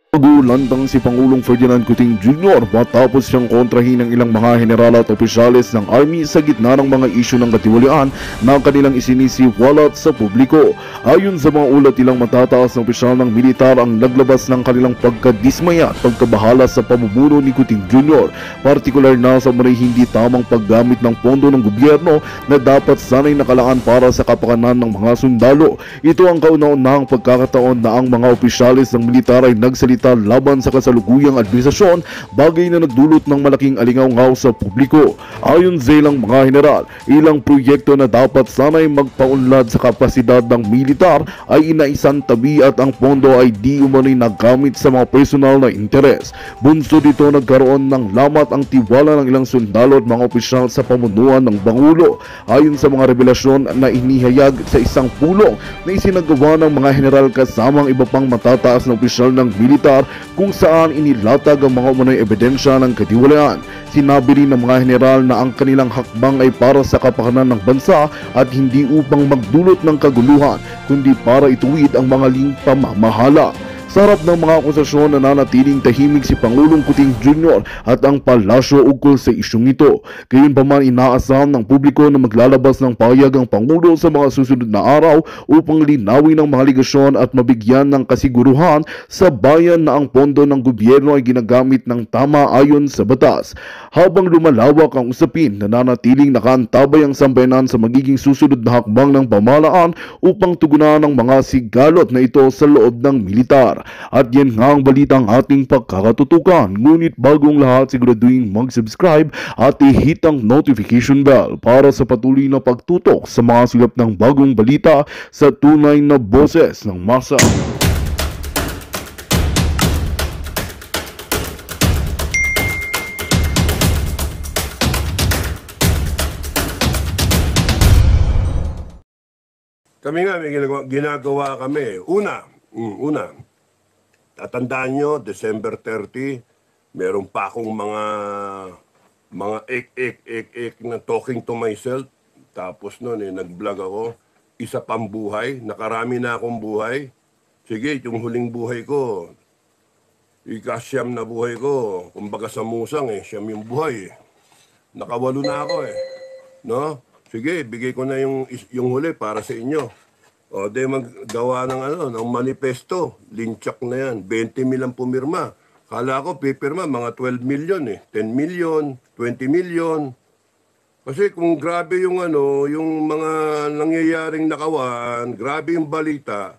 Nagulantang si Pangulong Ferdinand Cuting Jr. matapos siyang kontrahin ng ilang mga general at opisyales ng Army sa gitna ng mga isyu ng katiwalian na kanilang isinisiwalat sa publiko. Ayon sa mga ulat, ilang matataas na opisyal ng militar ang naglabas ng kanilang pagkadismaya at pagkabahala sa pamumuno ni Cuting Jr. Partikular na sa may hindi tamang paggamit ng pondo ng gobyerno na dapat sanay nakalaan para sa kapakanan ng mga sundalo. Ito ang kauna-unahang pagkakataon na ang mga opisyales ng militar ay nagsalita laban sa kasalukuyang administrasyon, bagay na nagdulot ng malaking alingaw-ngaw sa publiko. Ayon sa ilang mga general, ilang proyekto na dapat sanay magpaunlad sa kapasidad ng militar ay inaisan tabi at ang pondo ay di umano'y nagamit sa mga personal na interes. Bunso dito, nagkaroon ng lamat ang tiwala ng ilang sundalo at mga opisyal sa pamunuan ng Pangulo. Ayon sa mga revelasyon na inihayag sa isang pulong na isinagawa ng mga general kasamang iba pang matataas na opisyal ng militar kung saan inilatag ang mga umano'y ebidensya ng katiwalian. Sinabi rin ng mga general na ang kanilang hakbang ay para sa kapakanan ng bansa at hindi upang magdulot ng kaguluhan, kundi para ituwid ang mga ling pamamahala. Sa harap ng mga akusasyon, nananatiling tahimik si Pangulong Cuting Jr. at ang palasyo ukol sa isyong ito. Gayunpaman, inaasahan ng publiko na maglalabas ng pahayag ang Pangulo sa mga susunod na araw upang linawin ang mga aligasyon at mabigyan ng kasiguruhan sa bayan na ang pondo ng gobyerno ay ginagamit ng tama ayon sa batas. Habang lumalawak ang usapin, nananatiling nakaantabay ang sambayanan sa magiging susunod na hakbang ng pamahalaan upang tugunan ang mga sigalot na ito sa loob ng militar. At yan nga ang balitang ating pagkakatutukan. Ngunit bagong lahat, siguraduhin mag-subscribe at i-hit ang notification bell para sa patuloy na pagtutok sa mga silap ng bagong balita sa tunay na boses ng masa. Kami nga, may ginagawa kami. Una, tatandaan nyo, December 30, meron pa akong mga ek na talking to myself. Tapos nun, nag-vlog ako. Isa pang buhay, nakarami na akong buhay. Sige, yung huling buhay ko, ikasyam na buhay ko, kumbaga sa musang siyam yung buhay Nakawalo na ako No? Sige, bigay ko na yung huli para sa inyo. O, maggawa ng manifesto. Linchak na yan. 20 mil ang pumirma. Kala ko, pipirma, mga 12 million 10 million, 20 million. Kasi kung grabe yung mga nangyayaring nakawan, grabe yung balita,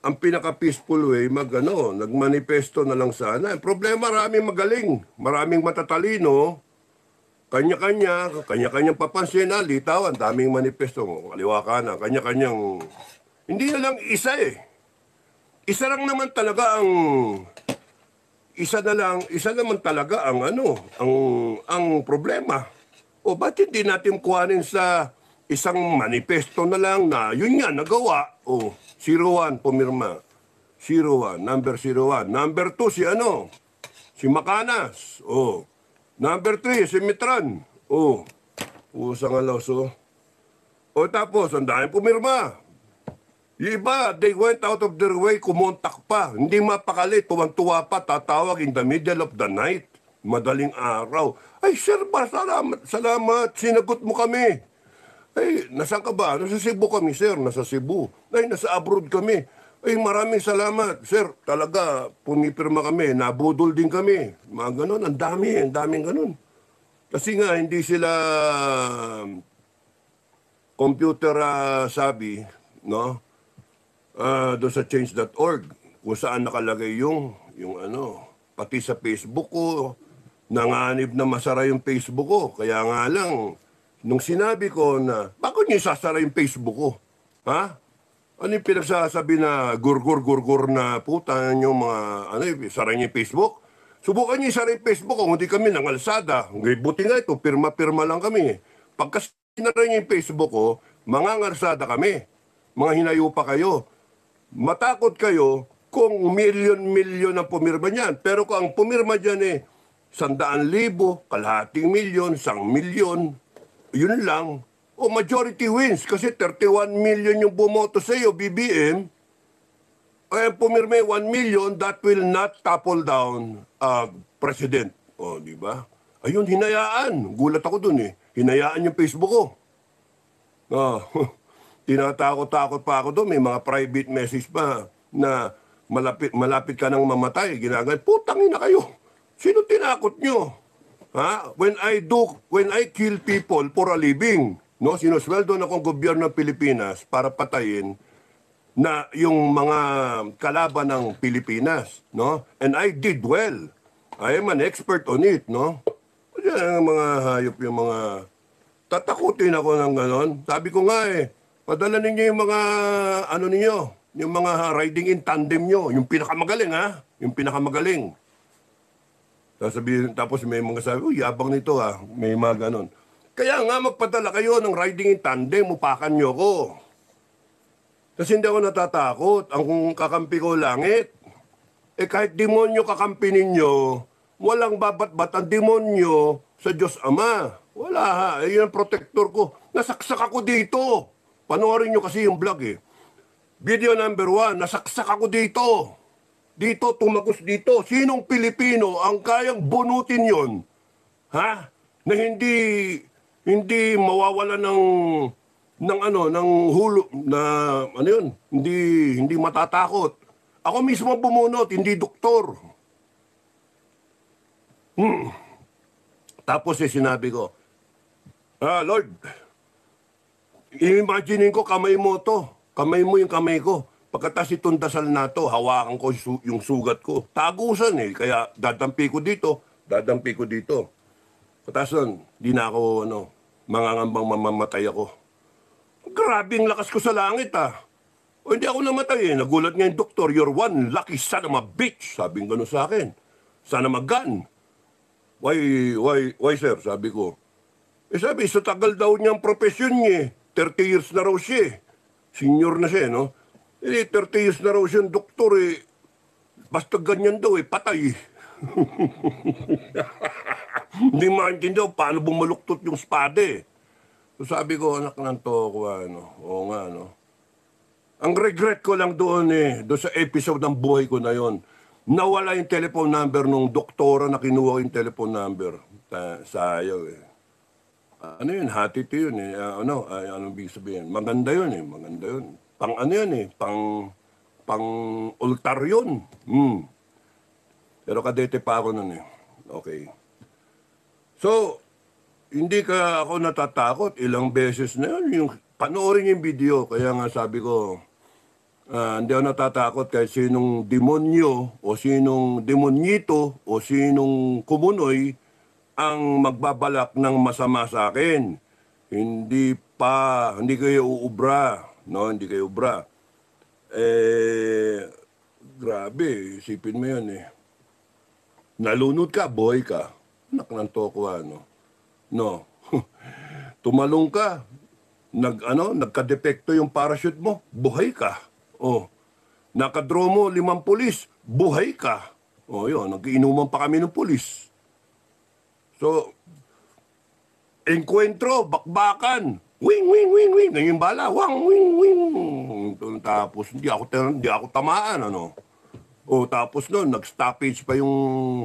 ang pinaka-peaceful way, nagmanifesto na lang sana. Ang problema, maraming magaling, maraming matatalino, kanya-kanyang papansin, litawan, daming manifesto, kaliwa ka na, kanya-kanyang, hindi na lang isa Isa lang naman talaga isa naman talaga ang problema. O ba't hindi natin kuhanin sa isang manifesto na lang na yun nga, nagawa. O, 01, pumirma. 01, number 01. Number 2, si Macanas. O, number 3, si Mitran. O, usang alaso. O tapos, ang dahil pumirma. Yung iba, they went out of their way, kumontak pa. Hindi mapakali, tuwang-tuwa pa, tatawag in the middle of the night. Madaling araw. Ay, sir ba, salamat, sinagot mo kami. Ay, nasaan ka ba? Nasa Cebu kami, sir, nasa Cebu. Ay, nasa abroad kami. Ay, maraming salamat. Sir, talaga, pumipirma kami, nabudol din kami. Mga ganun, ang daming ganun. Kasi nga, hindi sila computer savvy, no? Doon sa change.org, kung saan nakalagay yung pati sa Facebook ko, nanganib na masara yung Facebook ko. Kaya nga lang, nung sinabi ko na, bakit niyo sasara yung Facebook ko? Ha? Ano yung pinagsasabi na gurgur na puta yung mga, sara niyo yung Facebook? Subukan niyo sara yung Facebook ko, hindi kami nangalsada. Buti nga ito, pirma-pirma lang kami. Pagka sinara niyo yung Facebook ko, mga ngalsada kami. Mga hinayo pa kayo. Matakot kayo kung milyon-milyon ang pumirma niyan. Pero kung ang pumirma dyan 100,000, kalahating milyon, 1,000,000, yun lang. O majority wins kasi 31 million yung bumoto sa iyo, BBM. pumirme 1 million, that will not topple down president. O, di ba? Ayun, hinayaan. Gulat ako dun eh. Hinayaan yung Facebook ko. Oh, tinatakot-takot pa ako doon. May mga private message pa na malapit ka nang mamatay. Ginagay, putang ina kayo. Sino tinakot nyo? Ha? When I kill people for a living, no? Sinusweldo na akong gobyerno ng Pilipinas para patayin na yung mga kalaban ng Pilipinas, no? And I did well. I am an expert on it, no? Yan ang mga hayop, yung mga tatakutin ako ng ganon. Sabi ko nga eh, padala ninyo yung mga, ano ninyo, yung mga riding in tandem nyo, yung pinakamagaling ha, yung pinakamagaling. Tapos may mga sabi, yabang nito ha, may mga ganon. Kaya nga magpadala kayo ng riding in tandem, upakan nyo ko. Kasi hindi ako natatakot, ang kakampi ko langit. Eh kahit demonyo kakampi ninyo, walang babat-bat ang demonyo sa Diyos Ama. Wala ha, yun ang protector ko. Nasaksak ako dito. Panoorin nyo kasi yung vlog eh. Video number 1, nasaksak ako dito. Dito, tumagos dito. Sinong Pilipino ang kayang bunutin yon? Ha? Na hindi mawawala ng hulo, na ano yun, hindi matatakot. Ako mismo bumunot, hindi doktor. Tapos sinabi ko, Lord, imagine ko kamay mo to. Kamay mo yung kamay ko. Pagkatas itong dasal na to, hawakan ko yung sugat ko. Tagusan eh. Kaya dadampi ko dito. Pagkatas nun, di na ako, mangangambang mamamatay ako. Grabe ang lakas ko sa langit O hindi ako namatay eh. Nagulat nga yung doktor, you're one lucky son of a bitch. Sabi ng gano'n sa akin. Sana mag-gun. Why sir? Sabi ko. Sabi, sa tagal daw niyang profesyon niya. 30 years na raw siya. Senior na siya, no? 30 years na raw siya, doktor eh. Basta ganyan daw eh, patay. Hindi maintindihan paano bumaluktot yung spade eh. So sabi ko, anak ng toko, oo nga, Ang regret ko lang doon doon sa episode ng buhay ko na yon. Nawala yung telephone number nung doktora na kinuha yung telephone number. Sayang eh. Ano yun? Hati to yun eh. Anong big sabihin? Maganda yun eh. Maganda yun. Pang ano yun eh. Pang altar yun. Pero kadete pa ako nun eh. Okay. So, hindi ka ako natatakot. Ilang beses na yun. Panoorin yung video. Kaya nga sabi ko, hindi ako natatakot kahit sinong demonyo o sinong demonyito o sinong kumunoy ang magbabalak ng masama sa akin. Hindi kayo uubra. No, hindi kayo ubra. Grabe, isipin mo yan eh. Nalunod ka, boy ka. Anak ng toko, No. Tumalong ka. Nagka-depekto yung parachute mo, buhay ka. Nakadraw mo 5 pulis, buhay ka. Yun, nag-iinuman pa kami ng pulis. So, enkwentro, bakbakan, wing, wing, wing, wing, ganyan bala, wang, wing, wing. Tapos, hindi ako tamaan, tapos noon, nag-stoppage pa yung,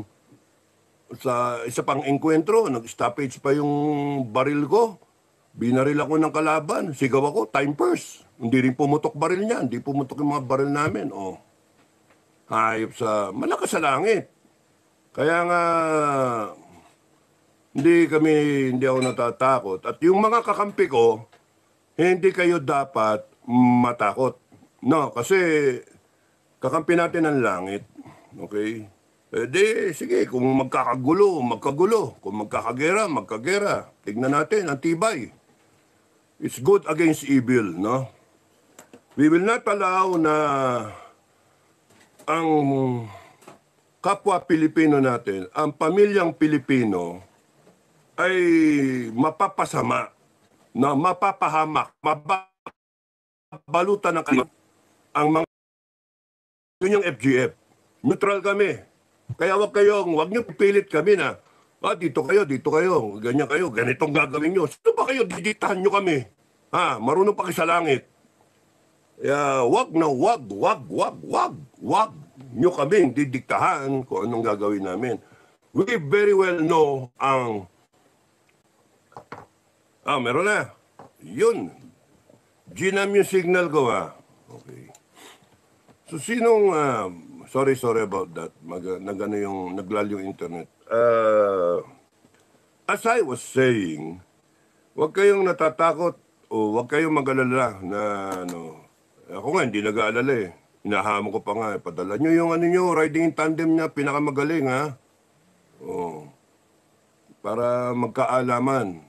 sa isa pang enkwentro, nag-stoppage pa yung baril ko. Binaril ako ng kalaban, sigaw ako, time first. Hindi rin pumutok baril niya, hindi pumutok yung mga baril namin, Hayop malakas sa langit. Kaya nga, hindi ako natatakot. At yung mga kakampi ko, hindi kayo dapat matakot. No, kasi kakampi natin ang langit. Okay? Sige, kung magkakagulo. Kung magkakagera, magkagera. Tignan natin, ang tibay. It's good against evil, no? We will not allow na ang kapwa Pilipino natin, ang pamilyang Pilipino, ay mapapasama, mapapahamak, mababalutan ng ang mga yun yung FGF. Neutral kami. Kaya wag niyo pipilit kami na, dito kayo, ganyan kayo, ganitong gagawin nyo. Sino ba kayo? Diditahan nyo kami. Marunong pa kayo sa langit. Wag na wag nyo kaming didiktahan kung anong gagawin namin. We very well know meron na. Yun. Ginam yung signal ko, Okay. So, sorry about that. Naglal yung internet. As I was saying, huwag kayong natatakot o huwag kayong mag-alala na ako nga hindi nag-aalala eh. Inahamon ko pa nga padala nyo yung riding in tandem niya, pinakamagaling para magkaalaman.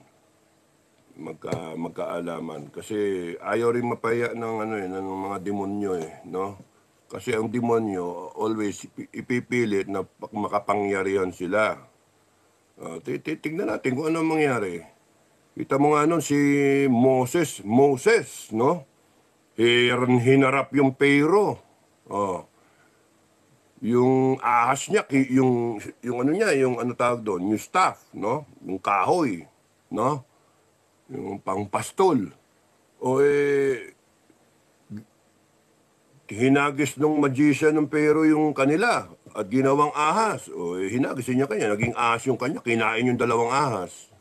Magkaalaman. Kasi ayaw rin mapaya ng mga demonyo no? Kasi ang demonyo always ipipilit na makapangyarihan sila. Tignan natin kung ano mangyari. Kita mo nga si Moses, no? Hinarap yung Pharaoh. Yung ahas niya, yung tawag doon, yung staff, no? Yung kahoy, no? Yung pangpastol. Hinagis ng magician ng Pharaoh yung kanila at ginawang ahas. Hinagis niya kanya, naging ahas yung kanya, kinain yung dalawang ahas.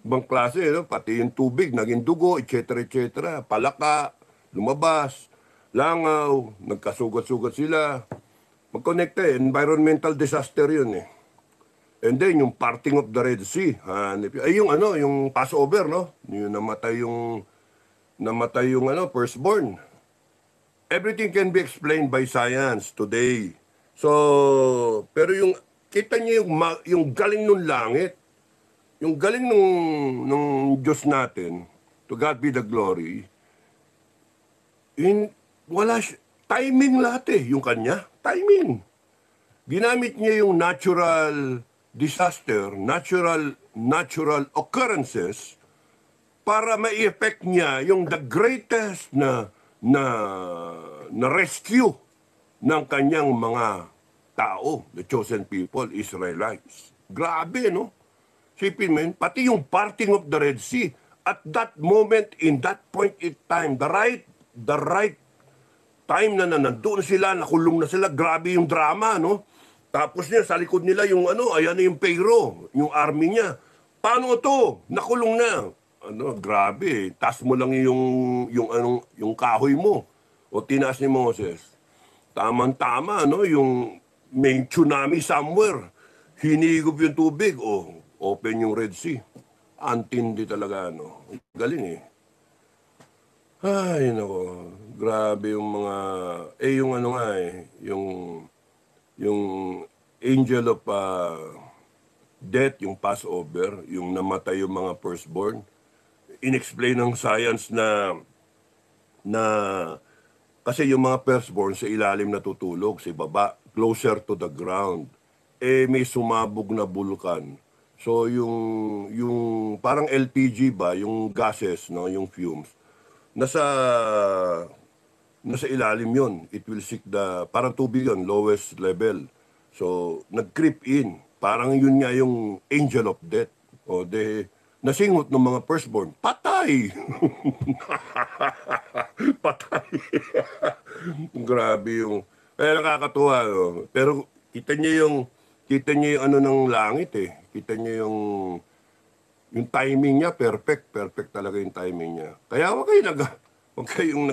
Bang klase, no? Pati yung tubig, naging dugo, etc. Palaka, lumabas, langaw, nagkasugat-sugat sila. Magkonekta environmental disaster yun And then, yung parting of the Red Sea. Yung Passover, no? Yung namatay yung firstborn. Everything can be explained by science today. So, pero kita niyo yung galing ng langit, yung galing ng Diyos natin, to God be the glory, timing lahat yung kanya, timing. Ginamit niya yung natural disaster, natural occurrences, para ma-effect niya yung the greatest na rescue ng kanyang mga tao, the chosen people, Israelites. Grabe, no? Sipin mo, pati yung parting of the Red Sea, at that moment, in that point in time, the right time na nandun sila, nakulong na sila, grabe yung drama, no? Tapos niya, sa likod nila ayan na yung Pharaoh, yung army niya. Paano to? Nakulong na. Grabe. Tas mo lang yung kahoy mo. O tinaas ni Moses. Tama-tama, no? Yung may tsunami somewhere. Hinigop yung tubig. Open yung Red Sea. Antindi talaga, no? Galing Ay, nako. Grabe yung mga... yung angel of death, yung Passover, yung namatay yung mga firstborn. Inexplain ng science na kasi yung mga firstborn sa ilalim natutulog, sa baba, closer to the ground. May sumabog na bulkan. So yung parang LPG ba, yung gases, no, yung fumes, nasa ilalim yon. It will seek parang tubig yun, lowest level. So nag-creep in. Parang yun nga yung angel of death. Nasingot ng mga firstborn, patay! Patay. Grabe yung... Kaya nakakatuwa, no? Pero kita niyo yung ng langit Kita niyo yung timing niya, perfect. Perfect talaga yung timing niya. Kaya huwag kayong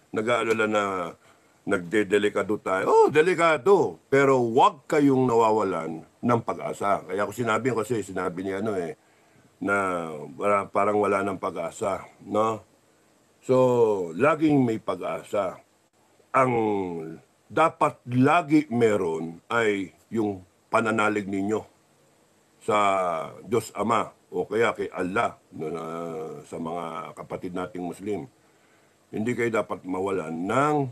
nag-aalala na nagdedelikado tayo. Delikado. Pero huwag kayong nawawalan ng pag-asa. Kaya sinabi niya na parang wala ng pag-asa, no? So, laging may pag-asa. Ang dapat lagi meron ay yung pananalig ninyo sa Diyos Ama o kaya kay Allah, sa mga kapatid nating Muslim. Hindi kayo dapat mawalan ng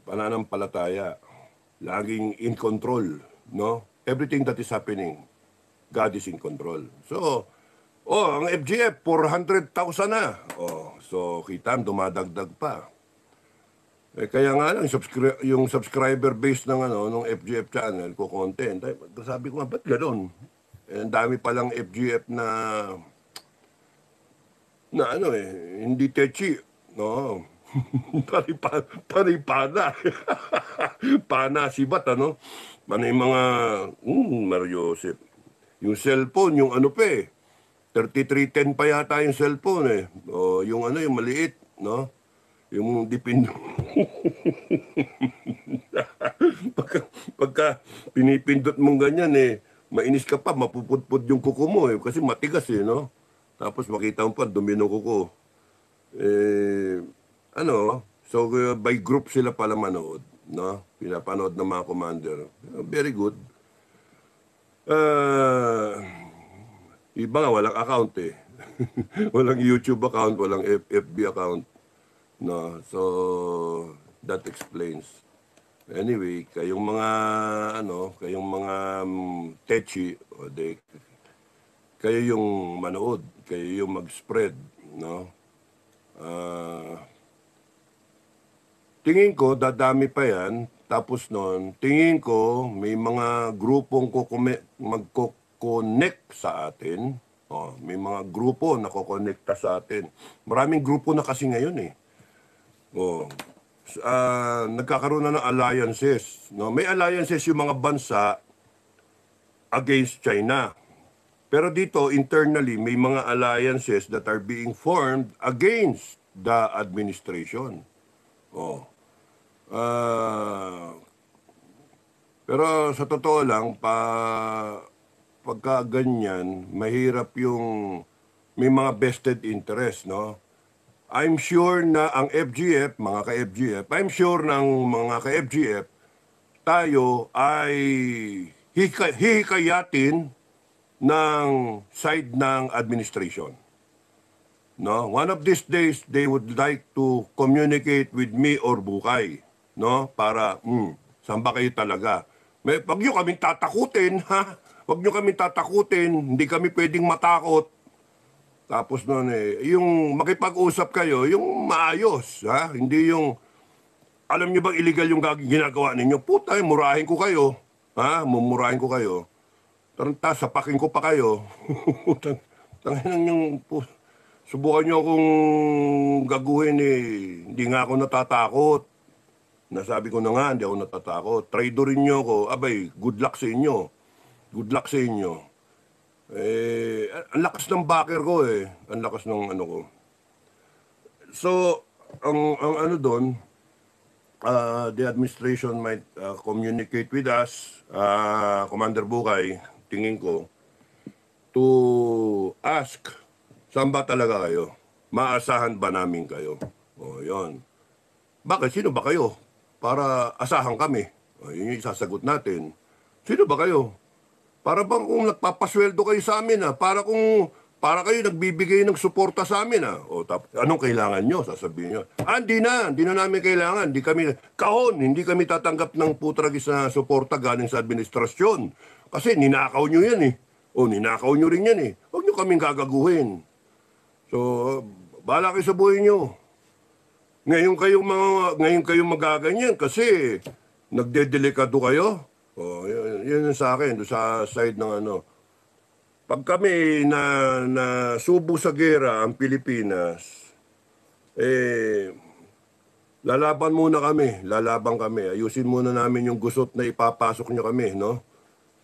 pananampalataya. Laging in control, no? Everything that is happening, God is in control. So, ang FGF, 400,000 na. So, kita, dumadagdag pa. Kaya nga lang, subscriber base ng FGF channel ko content. Sabi ko nga, ba't gano'n? Ang dami palang FGF na ano hindi techi, no? Panay-pana. Pana sibat, ano? Panay mga, Mario Joseph. Yung cellphone, yung ano pa 3310 pa yata yung cellphone O, yung ano, yung maliit, no? Yung dipin. pagka pinipindot mong ganyan mainis ka pa, mapupudpud yung kuko mo kasi matigas no? Tapos makita mo pa, dumi ng kuko. So by group sila pala manood, no? Pinapanood ng mga commander. Very good. Iba nga, walang account walang YouTube account, walang FB account. No, so that explains. Anyway, kayong mga techi kayo yung manood, kayo yung mag-spread, no? Tingin ko dadami pa yan. Tapos noon, tingin ko may mga grupong magko-connect sa atin. May mga grupo na kokonekta sa atin. Maraming grupo na kasi ngayon nagkakaroon na ng alliances. No? May alliances yung mga bansa against China. Pero dito, internally, may mga alliances that are being formed against the administration. Pero sa totoo lang, pagka ganyan, mahirap yung may mga vested interest, no? I'm sure na ang FGF, mga ka-FGF, I'm sure ng mga ka-FGF, tayo ay hihikayatin ng side ng administration. No? One of these days, they would like to communicate with me or Bukay. No? Para, saan ba kayo talaga? Wag nyo kaming tatakutin, ha? Wag nyo kaming tatakutin, hindi kami pwedeng matakot. Tapos noon yung makipag-usap kayo, yung maayos, ha? Hindi yung, alam nyo bang illegal yung ginagawa ninyo? Puta, murahin ko kayo. Ha? Mumurahin ko kayo. Taranta, sapakin ko pa kayo. Tanginan yung, subukan nyo akong gaguhin hindi nga ako natatakot. Nasabi ko na nga, hindi ako natatakot. Traidorin nyo ako, abay, good luck sa inyo. Good luck sa inyo. Ang lakas ng backer ko Ang lakas ng ano ko. So, ang ano doon, the administration might communicate with us, Commander Bukay, tingin ko, to ask, saan ba talaga kayo? Maasahan ba namin kayo? Yun. Bakit? Sino ba kayo? Para asahan kami. Yun yung isasagot natin. Sino ba kayo? Para bang kung nagpapasweldo kayo sa amin para kayo nagbibigay ng suporta sa amin anong kailangan nyo? Sasabihin nyo. Hindi na namin kailangan. Hindi kami tatanggap ng putragis na suporta galing sa administrasyon. Kasi ninakaw nyo yan ninakaw nyo rin yan Huwag nyo kaming gagaguhin. So, bahala kayo sa buhay nyo. Ngayon kayong magaganyan kasi nagdedelikado kayo. Yun sa akin, sa side ng ano. Pag kami na subo sa gera ang Pilipinas, lalaban kami. Ayusin muna namin yung gusot na ipapasok nyo kami, no?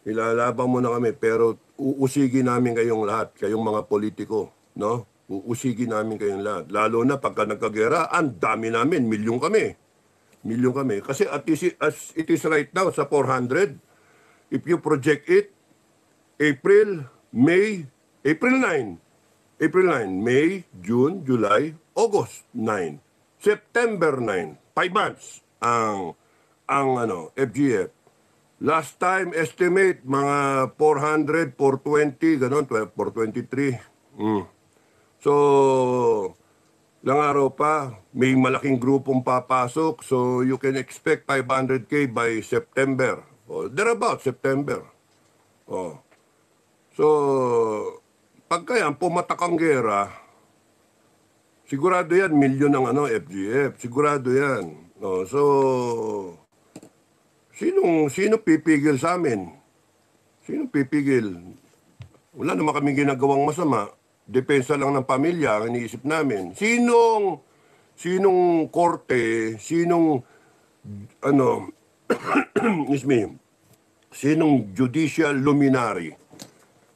Ilalaban muna kami, pero uusigin namin kayong lahat, kayong mga politiko, no? Uusigin namin kayong lahat. Lalo na pagka nagkagera, ang dami namin, milyon kami. Kasi as it is right now sa 400, if you project it, April 9, May, June, July, August 9, September 9, 5 months ang FGF. Last time estimate mga 400, 420, ganon, 423. So, ilang araw pa, may malaking grupong papasok, so you can expect 500K by September. Thereabout, September. So, pagka yan, pumatak ang gera, sigurado yan, milyon ng FGF. Sigurado yan. So, sino pipigil sa amin? Sino pipigil? Wala naman kaming ginagawang masama. Depensa lang ng pamilya ang iniisip namin. Sinong korte, ano, excuse me, sinong judicial luminary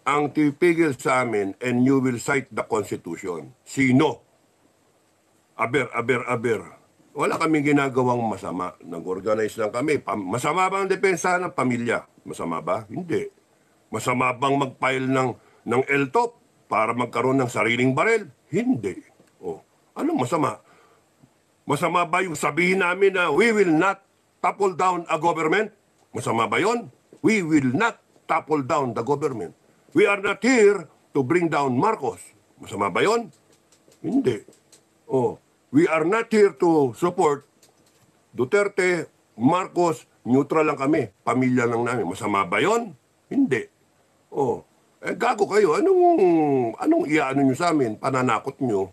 ang tipigil sa amin and you will cite the Constitution? Sino? Aber. Wala kaming ginagawang masama. Nag-organize lang kami. Masama ba ang depensa ng pamilya? Masama ba? Hindi. Masama bang mag-file ng LTOP para magkaroon ng sariling barel? Hindi. Oh, anong masama? Masama ba yung sabihin namin na we will not topple down a government? Masama ba yon? We will not topple down the government. We are not here to bring down Marcos. Masama ba yon? Hindi. Oh, we are not here to support Duterte, Marcos, neutral lang kami. Pamilya lang namin. Masama ba yon? Hindi. Oh, gago kayo. Anong iaano nyo sa amin? Pananakot nyo.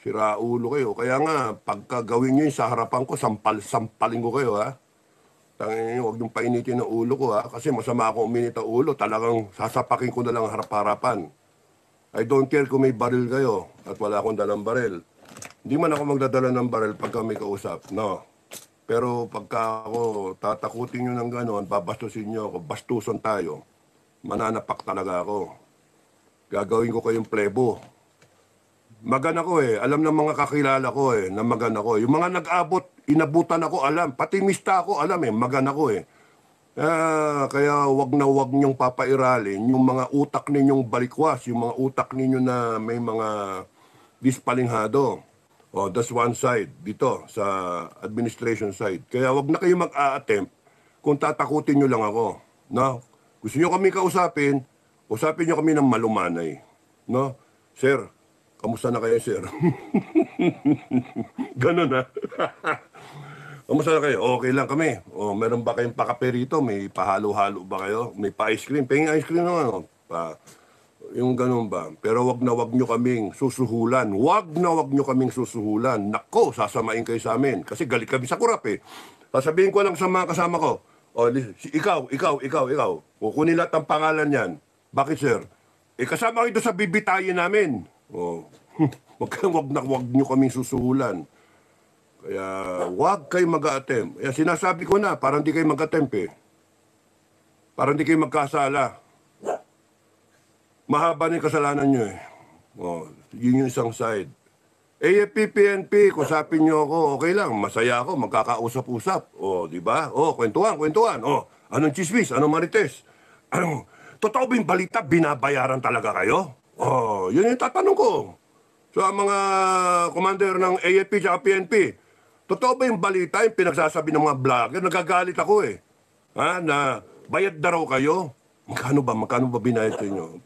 Sira ulo kayo. Kaya nga, pagka gawin nyo yun sa harapan ko, sampalin ko kayo, ha? Tangin nyo, huwag nyo painitin ang ulo ko, ha? Kasi masama ako uminit ang ulo. Talagang sasapakin ko na lang harap-harapan. I don't care kung may baril kayo at wala akong dalang baril. Hindi man ako magdadala ng baril pagka may kausap. No. Pero pagka ako tatakutin nyo ng gano'n, babastusin nyo ako, bastuson tayo. Mananapak talaga ako. Gagawin ko kayong plebo. Magan ako eh. Alam ng mga kakilala ko eh, na magan ako. Yung mga nag-abot, inabutan ako, alam. Pati mista ako, alam eh, magan ako eh. Kaya wag na wag niyong papairalin yung mga utak ninyong balikwas, yung mga utak ninyo na may mga dispalinghado. Oh, that's one side dito sa administration side. Kaya wag na kayo mag-a-attempt kung tatakutin nyo lang ako. No? Gusto nyo kami kausapin, usapin nyo kami ng malumanay. No? Sir, kamusta na kayo, sir? Ganun ha. Kamusta na kayo? Okay lang kami. O, meron ba kayong pakape rito? May pahalo-halo ba kayo? May pa-ice cream? Pahing ice cream naman. O. Yung ganun ba? Pero wag na wag nyo kaming susuhulan. Wag na wag nyo kaming susuhulan. Nako, sasamain kayo sa amin. Kasi galit kami sa kurap eh. Sasabihin ko lang sa mga kasama ko. O, ikaw. Kukunin lahat ng pangalan yan. Bakit, sir? Kasama kayo sa bibitayin namin. O, wag na wag nyo kaming susuhulan. Kaya wag kayo mag-a-attempt. Kaya sinasabi ko na, parang di kayo mag-attempt eh. Parang di kayo magkasala. Mahaba na yung kasalanan nyo eh. O, yun yung isang side. AFP, PNP, kusapin nyo ako, okay lang, masaya ako, magkakausap-usap. O, di ba? O, kwentuhan. O, anong chismis, anong marites? Totoo ba yung balita, binabayaran talaga kayo? O, yun yung tatanong ko. So, ang mga commander ng AFP at PNP, totoo ba yung balita, yung pinagsasabi ng mga vlogger? Nagagalit ako eh. Ha? Na bayad na raw kayo. Magkano ba binayad sa inyo?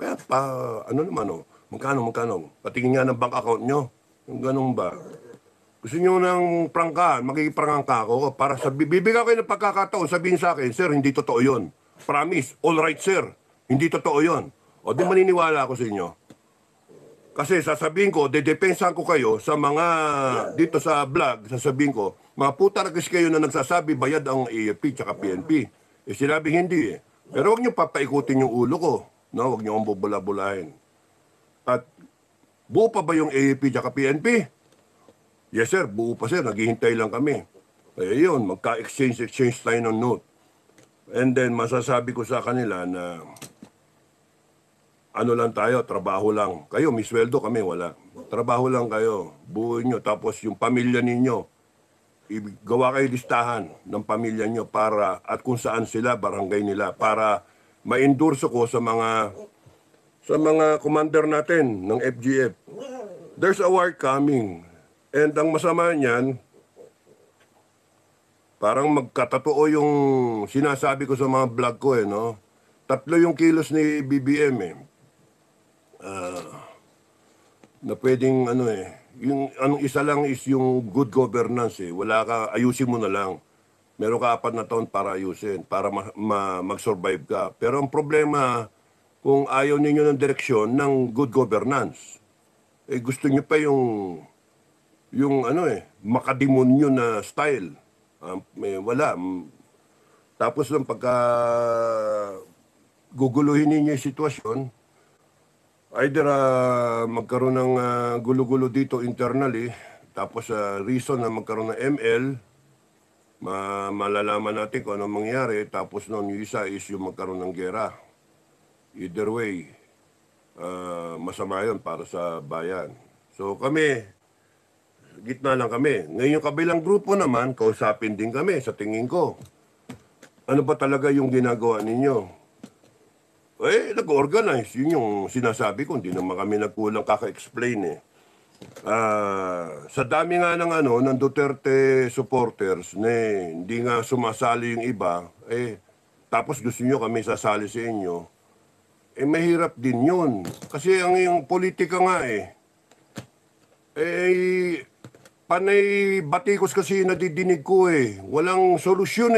Ano naman o? Magkano? Patingin nga ng bank account nyo. Yung ganun ba? Gusto nyo ng prangkahan, makikiprangka ako. Para bibigyan kayo ng pagkakataon, sabihin sa akin, sir, hindi totoo yun. Promise, all right sir, hindi totoo yun. O di maniniwala ako sa inyo. Kasi sasabihin ko, dedepensahan ko kayo sa mga, dito sa vlog, sasabihin ko, mga putaragis kayo na nagsasabi, bayad ang AFP tsaka PNP. Sinabi hindi eh. Pero huwag niyo papaikutin yung ulo ko. No? Huwag niyo akong bubula-bulahin. At buo pa ba yung AFP tsaka PNP? Yes sir, buo pa sir. Naghihintay lang kami. Kaya yun, magka-exchange tayo ng note. And then masasabi ko sa kanila na ano lang tayo, trabaho lang. Kayo, may sweldo, kami wala. Trabaho lang kayo, buuin nyo. Tapos yung pamilya ninyo, gawa kayo listahan ng pamilya nyo para, at kung saan sila, barangay nila, para ma-endorse ko sa mga commander natin ng FGF. There's a war coming. And ang masama niyan, parang magkatotoo yung sinasabi ko sa mga vlog ko eh, no? 3 yung kilos ni BBM eh. Na pwedeng ano eh, yung anong isa lang is yung good governance eh. Wala ka, ayusin mo na lang. Meron ka 4 na taon para ayusin, para mag-survive ka. Pero ang problema, kung ayaw ninyo ng direksyon ng good governance, eh gusto nyo pa yung ano eh, makademonyo na style. Wala. Tapos lang pagka guguluhin ninyo yung sitwasyon, Either magkaroon ng gulo-gulo dito internally, tapos reason na magkaroon ng ML, malalaman natin kung anong mangyari, tapos noon yung isa is yung magkaroon ng gera. Either way, masama yun para sa bayan. So kami, gitna lang kami. Ngayon yung kabilang grupo naman, kausapin din kami sa tingin ko. Ano ba talaga yung ginagawa ninyo? Nag-organize. Yun yung sinasabi ko. Hindi naman kami nagkulang kaka-explain eh. Sa dami nga ng Duterte supporters na hindi nga sumasali yung iba, tapos gusto nyo kami sasali sa inyo, mahirap din yun. Kasi yung politika nga panay batikos kasi nadidinig ko Walang solusyon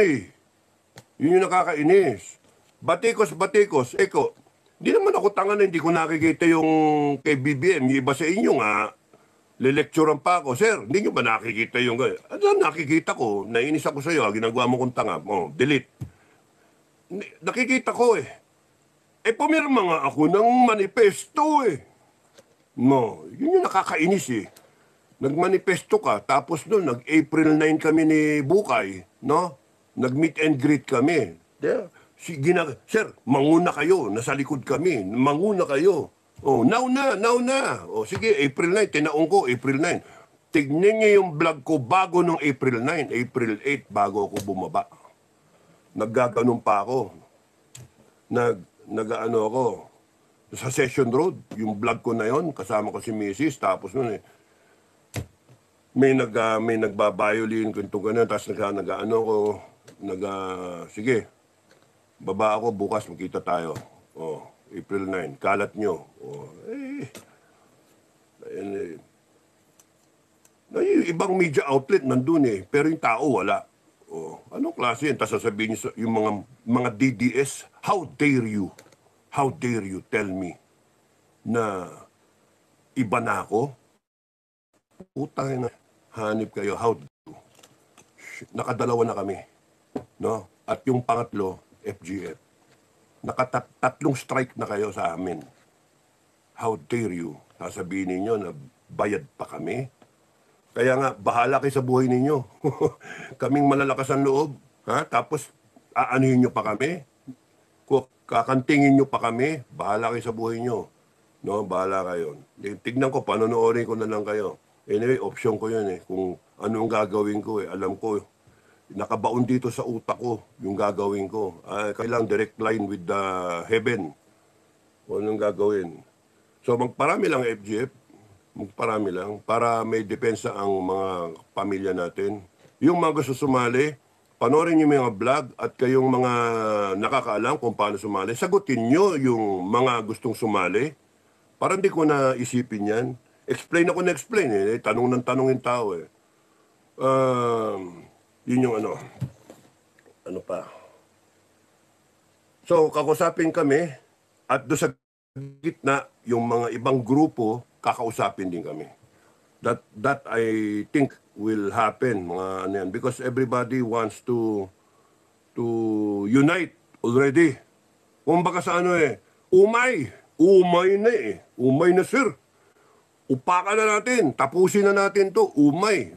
Yun yung nakakainis. Batikos. Eko, di naman ako tanga na hindi ko nakikita yung kay BBM. Yung iba sa inyo nga, lilecturean pa ako. Sir, hindi nyo ba nakikita yung ano nakikita ko? Nainis ako sa'yo. Ginagawa mo kong tanga. Delete. Nakikita ko pumirma nga ako ng manifesto No, yun yung nakakainis Nagmanifesto ka, tapos noon, nag-April 9 kami ni Bukay, no? Nag-meet and greet kami. Sir, manguna kayo, nasa likod kami, manguna kayo. Now na. Sige, April 9, tinaong ko, April 9. Tignan niyo yung vlog ko bago nung April 9, April 8, bago ako bumaba. Naggaganon pa ako. Nag-ano ako, sa Session Road, yung vlog ko na yon kasama ko si Mrs. Tapos nun may nagbabiolin kung ganun, tapos nag-ano ko, sige, baba ako, bukas magkita tayo. April 9, kalat nyo. Yung ibang media outlet nandun pero yung tao wala. Anong klase yan? Tapos sasabihin nyo yung mga DDS, how dare you tell me na iba na ako? Utang na, hanip kayo, how do you? Nakadalawa na kami. No? At yung pangatlo, FGF. Nakatatlong strike na kayo sa amin. How dare you? Sasabihin ninyo na bayad pa kami? Kaya nga, bahala kayo sa buhay ninyo. Kaming malalakas ang loob. Tapos, aanuhin nyo pa kami? Kakantingin nyo pa kami? Bahala kayo sa buhay nyo. No, bahala kayo. Tignan ko, panonoorin ko na lang kayo. Anyway, option ko yun Kung ano ang gagawin ko Alam ko, nakabaon dito sa utak ko yung gagawin ko. Kailang direct line with the heaven. Kung anong gagawin. So, magparami lang FGF. Magparami lang para may depensa ang mga pamilya natin. Yung mga gusto sumali, panoorin nyo yung mga vlog at kayong mga nakakaalam kung paano sumali. Sagutin nyo yung mga gustong sumali. Para hindi ko na isipin yan. Explain ako na explain Tanong ng tanong yung tao Yun yung Ano pa. So, kakusapin kami at doon sa gitna, yung mga ibang grupo, kakausapin din kami. That I think will happen, mga ano yan. Because everybody wants to unite already. Kung baka sa umay na Umay na sir. Upakan na natin, tapusin na natin to, umay.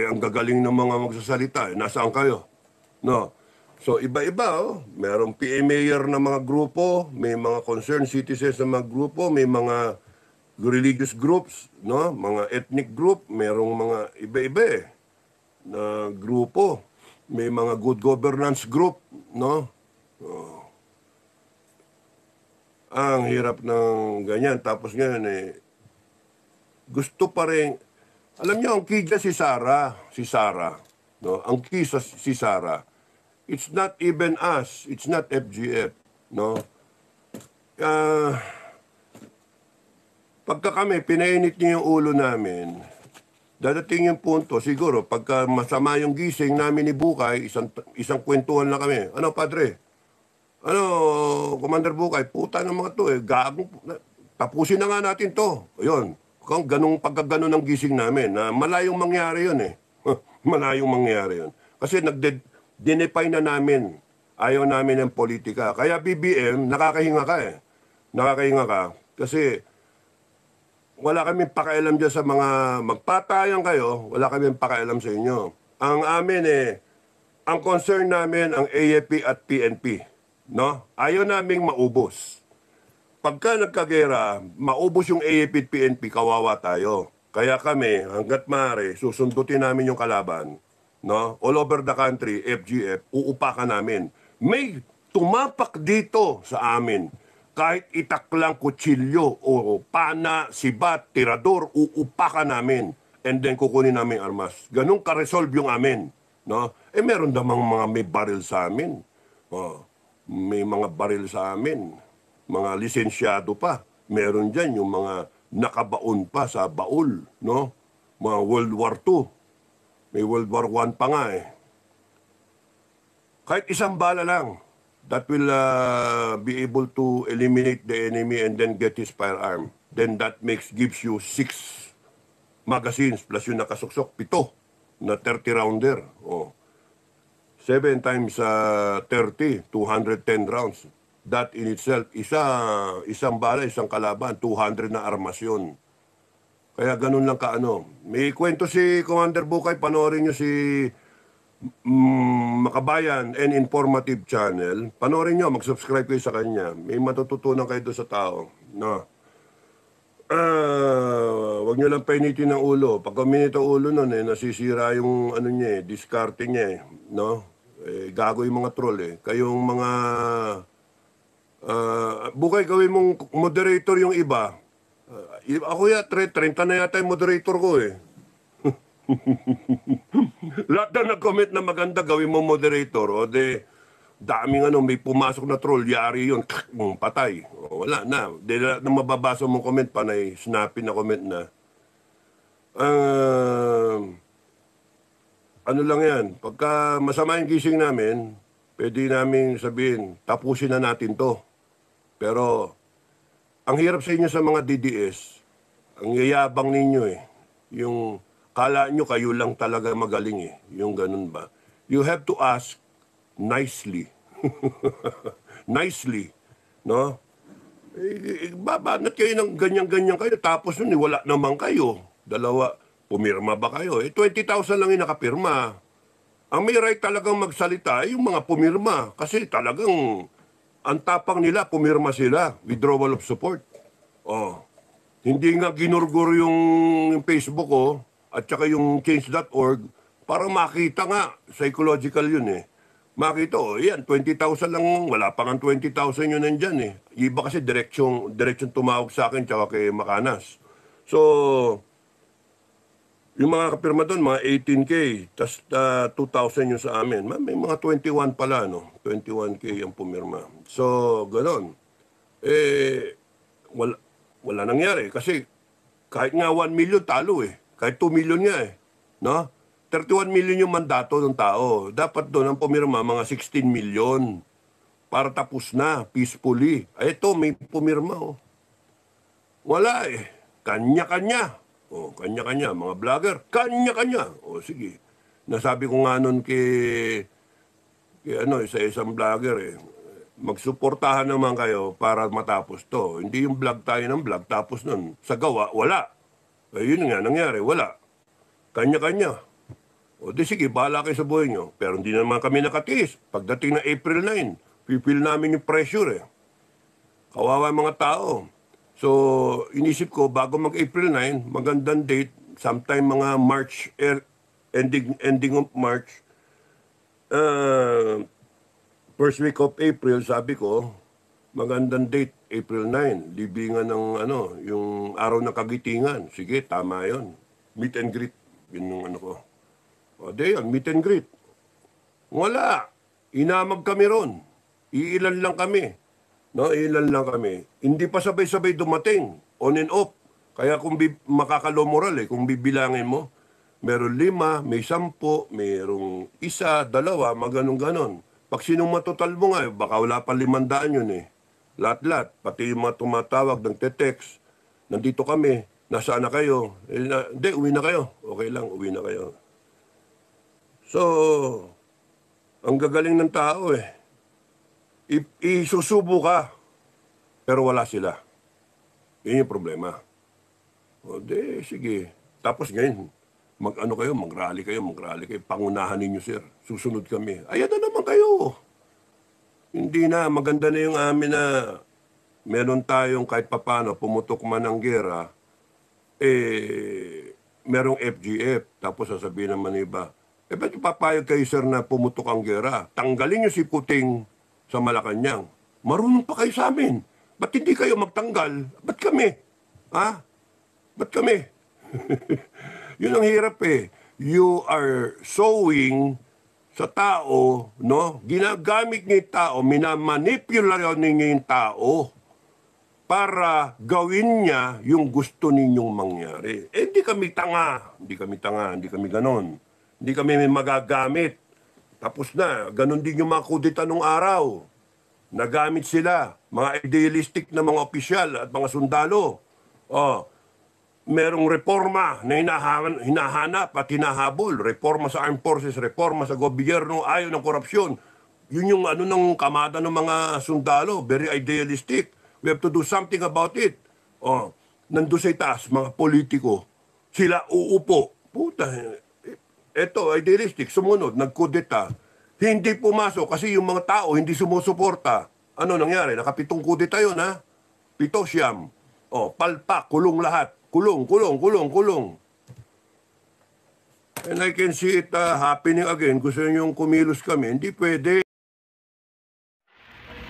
Ang gagaling ng mga magsasalita. Nasaan kayo? No. So, iba-iba. Merong PA mayor na mga grupo, may mga concerned citizens na mga grupo, may mga religious groups, no? Mga ethnic group, merong mga iba-iba na grupo. May mga good governance group, no? Ang hirap ng ganyan. Tapos ngayon gusto pa rin, alam niyo, ang key dyan si Sara, no? Ang key si Sara, it's not even us, it's not FGF, no? Pagka kami, pinainit niyo yung ulo namin, dadating yung punto, siguro, pagka masama yung gising namin ni Bukay, isang kwentuhan na kami. Ano, padre? Commander Bukay, puta ng mga to gago. Tapusin na nga natin to. Ayun. Kung pagkaganon ng gising namin, na malayong mangyari yun malayong mangyari yun. Kasi dinefine na namin, ayaw namin ng politika. Kaya BBM, nakakahinga ka Nakakainga ka. Kasi wala kaming pakialam dyan sa mga magpatayan kayo, wala kaming pakialam sa inyo. Ang amin ang concern namin ang AFP at PNP. No? Ayaw naming maubos. Pagka nagkagera, maubos yung AFP at PNP, kawawa tayo. Kaya kami, hanggat maaari, susundutin namin yung kalaban. No? All over the country, FGF, uupakan namin. May tumapak dito sa amin. Kahit itaklang kutsilyo o pana, sibat, tirador, uupakan namin. And then kukunin namin armas. Ganun ka-resolve yung amin. No? Meron namang mga may baril sa amin. May mga baril sa amin. Mga lisensyado pa. Meron dyan yung mga nakabaon pa sa baul. No? Mga World War II. May World War I pa nga Kahit isang bala lang. That will be able to eliminate the enemy and then get his firearm. Then that gives you 6 magazines plus yung nakasuksok, 7 na 30-rounder. 7 times 30, 210 rounds. That in itself, isang bala, isang kalaban, 200 na armas yun. Kaya ganun lang kaano. May kwento si Commander Bukay, panoorin nyo si Makabayan and Informative Channel. Panoorin nyo, mag-subscribe kayo sa kanya. May matututunan kayo doon sa tao. No. Wag nyo lang painitin ng ulo. Pag kuminit ang ulo nun, nasisira yung ano niya, diskarte niya. No? Gago yung mga troll Kayong mga Bukay, gawin mong moderator yung iba. Ako 30 na yata yung moderator ko Lahat na nag-comment na maganda, gawin mo moderator. O daming may pumasok na troll, yari yun, patay. Wala na. Lahat na mababasa mong comment, panay, snappy na comment na. Ano lang yan, pagka masama yung gising namin, pwede namin sabihin, tapusin na natin to. Pero, ang hirap sa inyo sa mga DDS, ang yayabang ninyo yung kala nyo kayo lang talaga magaling yung ganun ba. You have to ask nicely. Nicely. No? Babanat kayo ng ganyan-ganyan kayo, tapos nun wala naman kayo. Dalawa, pumirma ba kayo? 20,000 lang yung nakapirma. Ang may right talagang magsalita yung mga pumirma. Kasi talagang ang tapang nila, pumirma sila. Withdrawal of support. Hindi nga ginurgur yung Facebook at saka yung change.org para makita nga, psychological yun Makita, yan, 20,000 lang, wala pa nga 20,000 yun nandyan Iba kasi diretsyon tumawag sa akin tsaka kay Makanas. So, yung mga kapirma doon, mga 18K, tas 2,000 yun sa amin. May mga 21 pala, 21K ang pumirma. So, ganon. Wala nangyari kasi kahit nga 1 million talo Kahit 2 million nga no? 31 million yung mandato ng tao. Dapat doon ang pumirma mga 16 million para tapos na, peacefully. Ito, may pumirma Wala Kanya-kanya. Kanya-kanya. Mga vlogger, kanya-kanya. Sige. Nasabi ko nga nun kay isang vlogger magsuportahan naman kayo para matapos to. Hindi yung vlog tayo ng vlog, tapos nun, sa gawa, wala. Yun nga, nangyari, wala. Kanya-kanya. Di sige, bahala kayo sa buhay nyo. Pero hindi naman kami nakatiis. Pagdating ng April 9, pipil namin yung pressure Kawawa mga tao. So, inisip ko, bago mag-April 9, magandang date, sometime mga March, ending of March, first week of April, sabi ko, magandang date, April 9, libingan ng yung araw ng kagitingan. Sige, tama yon. Meet and greet. Yun yung ko. Yun, meet and greet. Wala. Inamag kami ron. Iilan lang kami. Ilan lang kami. Hindi pa sabay-sabay dumating. On and off. Kaya kung makakalo moral kung bibilangin mo, meron 5, may 10, merong 1, 2, ganon. Pag sinong matotal mo nga, baka wala pa 500 yun Lahat-lahat. Pati yung mga tumatawag ng text. Nandito kami. Nasaan na kayo? Hindi, uwi na kayo. Okay lang, uwi na kayo. So, ang gagaling ng tao Isusubo ka. pero wala sila. Yun yung problema. O de, sige. Tapos ngayon, mag-rally kayo. Pangunahan ninyo, sir. Susunod kami. Ayan na naman kayo. Hindi na, maganda na yung amin na meron tayong kahit papano, pumutok man ang gera, merong FGF. Tapos sasabihin naman iba, ba't papayag kayo, sir, na pumutok ang gera? Tanggalin nyo si Puting sa Malacanang. Marunong pa kayo sa amin. Ba't hindi kayo magtanggal? Ba't kami? Ha? Ba't kami? Yun ang hirap eh. You are sowing sa tao, no? Ginagamit niyo yung tao, minamanipulate ninyo yung tao para gawin niya yung gusto ninyong mangyari. Hindi kami tanga. Hindi kami ganon. Hindi kami may magagamit. Tapos na, ganon din yung mga kudita nung araw. Nagamit sila, mga idealistic na mga opisyal at mga sundalo. Merong reforma na hinahanap at hinahabol. Reforma sa armed forces, reforma sa gobyerno, ayaw ng korupsyon. Yun yung ng kamada ng mga sundalo, very idealistic. We have to do something about it. Nandun sa itaas, mga politiko, sila uupo. Puta, eto, idealistic, sumunod, nagkudeta. Hindi pumasok kasi yung mga tao hindi sumusuporta. Ano nangyari? Nakapitong kudeta yun, ha? 7. Palpak, kulong lahat. Kulong. And I can see it happening again. Gusto nyo yung kumilos kami. Hindi pwede.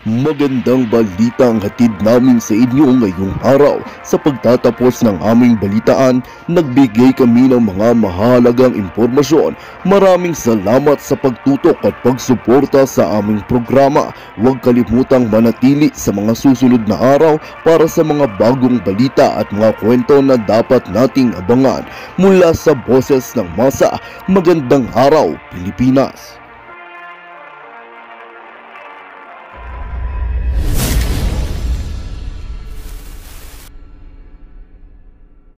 Magandang balita ang hatid namin sa inyo ngayong araw. Sa pagtatapos ng aming balitaan, nagbigay kami ng mga mahalagang impormasyon. Maraming salamat sa pagtutok at pagsuporta sa aming programa. Huwag kalimutang manatili sa mga susunod na araw para sa mga bagong balita at mga kwento na dapat nating abangan. Mula sa Boses ng Masa, magandang araw, Pilipinas!